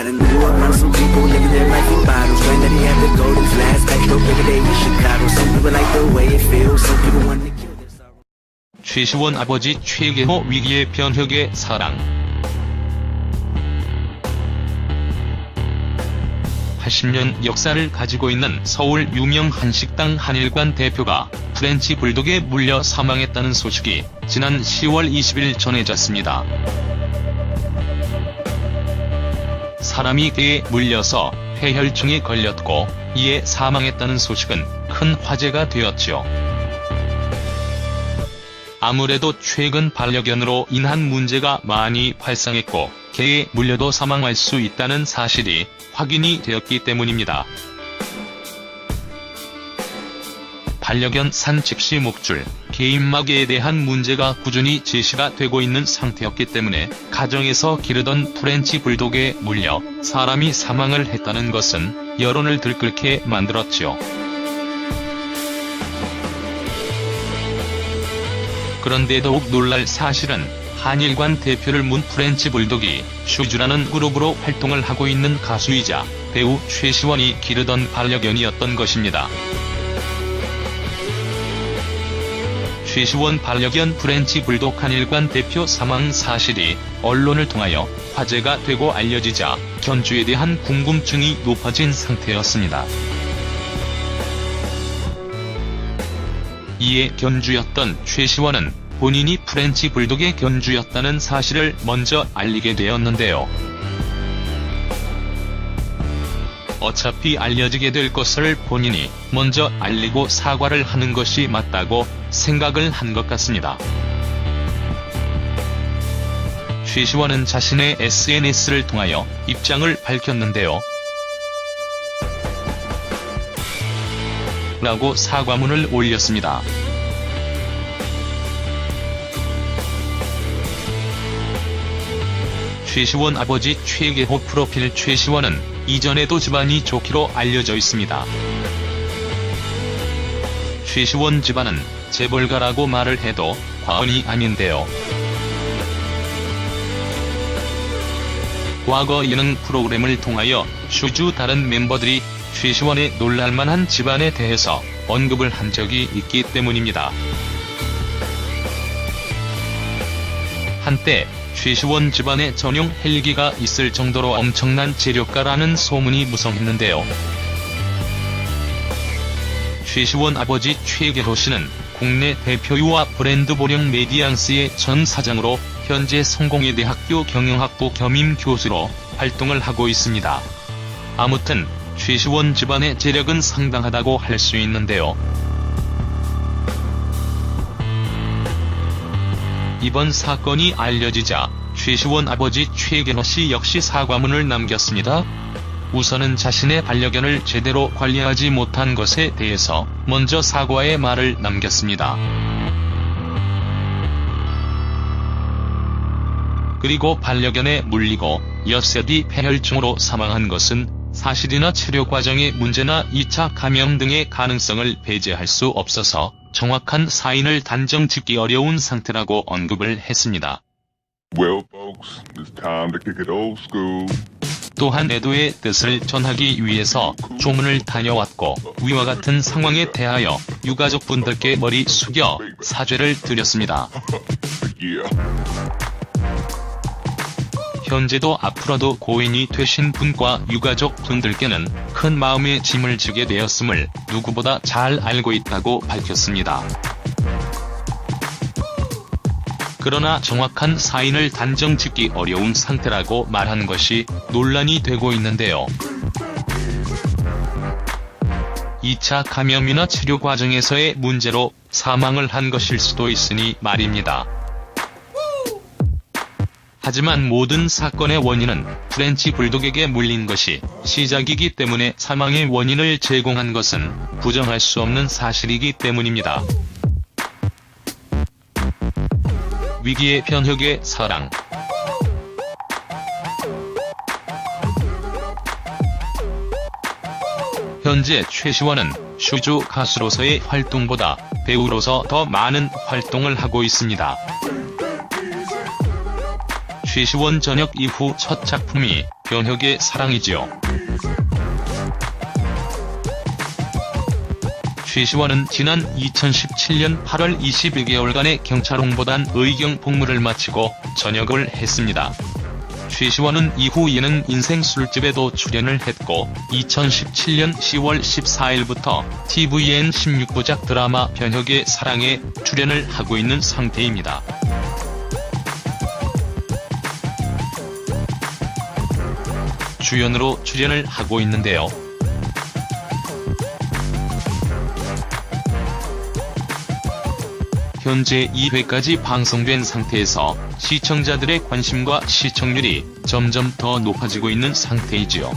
and grew up around some people living their life in bottles. Granddaddy had the golden flask, back door every day in Chicago. Some people like the way it feels, some people want to kill their sorrow. 최시원 아버지 최계호 위기의 변혁의 사랑. 80년 역사를 가지고 있는 서울 유명 한식당 한일관 대표가 프렌치 불독에 물려 사망했다는 소식이 지난 10월 20일 전해졌습니다. 사람이 개에 물려서 폐혈증에 걸렸고 이에 사망했다는 소식은 큰 화제가 되었지요. 아무래도 최근 반려견으로 인한 문제가 많이 발생했고 개에 물려도 사망할 수 있다는 사실이 확인이 되었기 때문입니다. 반려견 산책 시 목줄, 개입마개에 대한 문제가 꾸준히 제시가 되고 있는 상태였기 때문에 가정에서 기르던 프렌치 불독에 물려 사람이 사망을 했다는 것은 여론을 들끓게 만들었지요. 그런데 더욱 놀랄 사실은 한일관 대표를 문 프렌치 불독이 슈즈라는 그룹으로 활동을 하고 있는 가수이자 배우 최시원이 기르던 반려견이었던 것입니다. 최시원 반려견 프렌치 불독 한일관 대표 사망 사실이 언론을 통하여 화제가 되고 알려지자 견주에 대한 궁금증이 높아진 상태였습니다. 이에 견주였던 최시원은 본인이 프렌치 불독의 견주였다는 사실을 먼저 알리게 되었는데요. 어차피 알려지게 될 것을 본인이 먼저 알리고 사과를 하는 것이 맞다고 생각을 한 것 같습니다. 최시원은 자신의 SNS를 통하여 입장을 밝혔는데요. 라고 사과문을 올렸습니다. 최시원 아버지 최계호 프로필. 최시원은 이전에도 집안이 좋기로 알려져 있습니다. 최시원 집안은 재벌가라고 말을 해도 과언이 아닌데요. 과거 예능 프로그램을 통하여 슈즈 다른 멤버들이 최시원의 놀랄만한 집안에 대해서 언급을 한 적이 있기 때문입니다. 한때 최시원 집안에 전용 헬기가 있을 정도로 엄청난 재력가라는 소문이 무성했는데요. 최시원 아버지 최계호 씨는 국내 대표유아 브랜드 보령 메디앙스의 전 사장으로 현재 성공회대학교 경영학부 겸임 교수로 활동을 하고 있습니다. 아무튼 최시원 집안의 재력은 상당하다고 할 수 있는데요. 이번 사건이 알려지자 최시원 아버지 최계호 씨 역시 사과문을 남겼습니다. 우선은 자신의 반려견을 제대로 관리하지 못한 것에 대해서 먼저 사과의 말을 남겼습니다. 그리고 반려견에 물리고 엿새 뒤 폐혈증으로 사망한 것은 사실이나 치료 과정의 문제나 2차 감염 등의 가능성을 배제할 수 없어서 정확한 사인을 단정 짓기 어려운 상태라고 언급을 했습니다. Well, folks, it's time to kick it old school. 또한 애도의 뜻을 전하기 위해서 조문을 다녀왔고 위와 같은 상황에 대하여 유가족분들께 머리 숙여 사죄를 드렸습니다. Yeah. 현재도 앞으로도 고인이 되신 분과 유가족 분들께는 큰 마음의 짐을 지게 되었음을 누구보다 잘 알고 있다고 밝혔습니다. 그러나 정확한 사인을 단정 짓기 어려운 상태라고 말한 것이 논란이 되고 있는데요. 2차 감염이나 치료 과정에서의 문제로 사망을 한 것일 수도 있으니 말입니다. 하지만 모든 사건의 원인은 프렌치 불독에게 물린 것이 시작이기 때문에 사망의 원인을 제공한 것은 부정할 수 없는 사실이기 때문입니다. 위기의 변혁의 사랑. 현재 최시원은 슈즈 가수로서의 활동보다 배우로서 더 많은 활동을 하고 있습니다. 최시원 전역 이후 첫 작품이 변혁의 사랑이지요. 최시원은 지난 2017년 8월 21개월간의 경찰 홍보단 의경 복무를 마치고 전역을 했습니다. 최시원은 이후 예능 인생 술집에도 출연을 했고 2017년 10월 14일부터 tvN 16부작 드라마 변혁의 사랑에 출연을 하고 있는 상태입니다. 주연으로 출연을 하고 있는데요. 현재 2회까지 방송된 상태에서 시청자들의 관심과 시청률이 점점 더 높아지고 있는 상태이지요.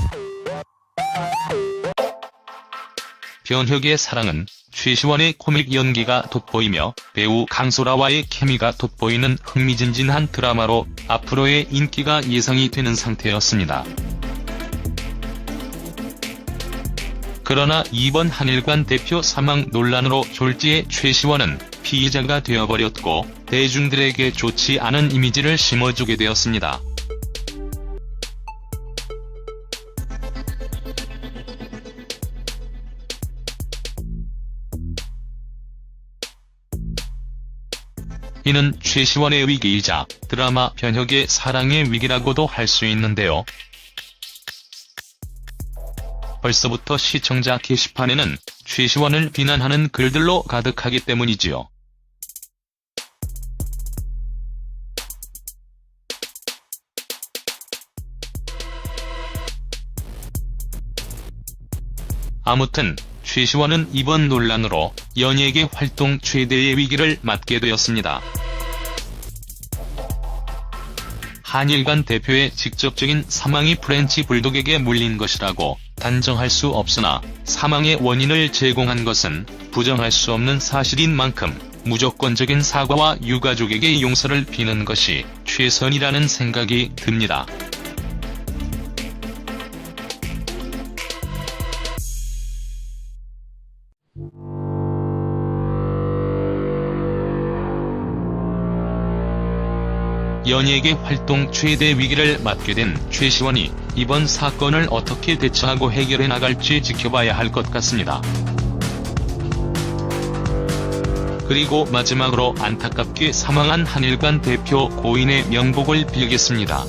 변혁의 사랑은 최시원의 코믹 연기가 돋보이며 배우 강소라와의 케미가 돋보이는 흥미진진한 드라마로 앞으로의 인기가 예상이 되는 상태였습니다. 그러나 이번 한일관 대표 사망 논란으로 졸지에 최시원은 피의자가 되어버렸고 대중들에게 좋지 않은 이미지를 심어주게 되었습니다. 이는 최시원의 위기이자 드라마 변혁의 사랑의 위기라고도 할 수 있는데요. 벌써부터 시청자 게시판에는 최시원을 비난하는 글들로 가득하기 때문이지요. 아무튼 최시원은 이번 논란으로 연예계 활동 최대의 위기를 맞게 되었습니다. 한일관 대표의 직접적인 사망이 프렌치 불독에게 물린 것이라고 단정할 수 없으나 사망의 원인을 제공한 것은 부정할 수 없는 사실인 만큼 무조건적인 사과와 유가족에게 용서를 비는 것이 최선이라는 생각이 듭니다. 연예계 활동 최대 위기를 맞게 된 최시원이 이번 사건을 어떻게 대처하고 해결해 나갈지 지켜봐야 할 것 같습니다. 그리고 마지막으로 안타깝게 사망한 한일관 대표 고인의 명복을 빌겠습니다.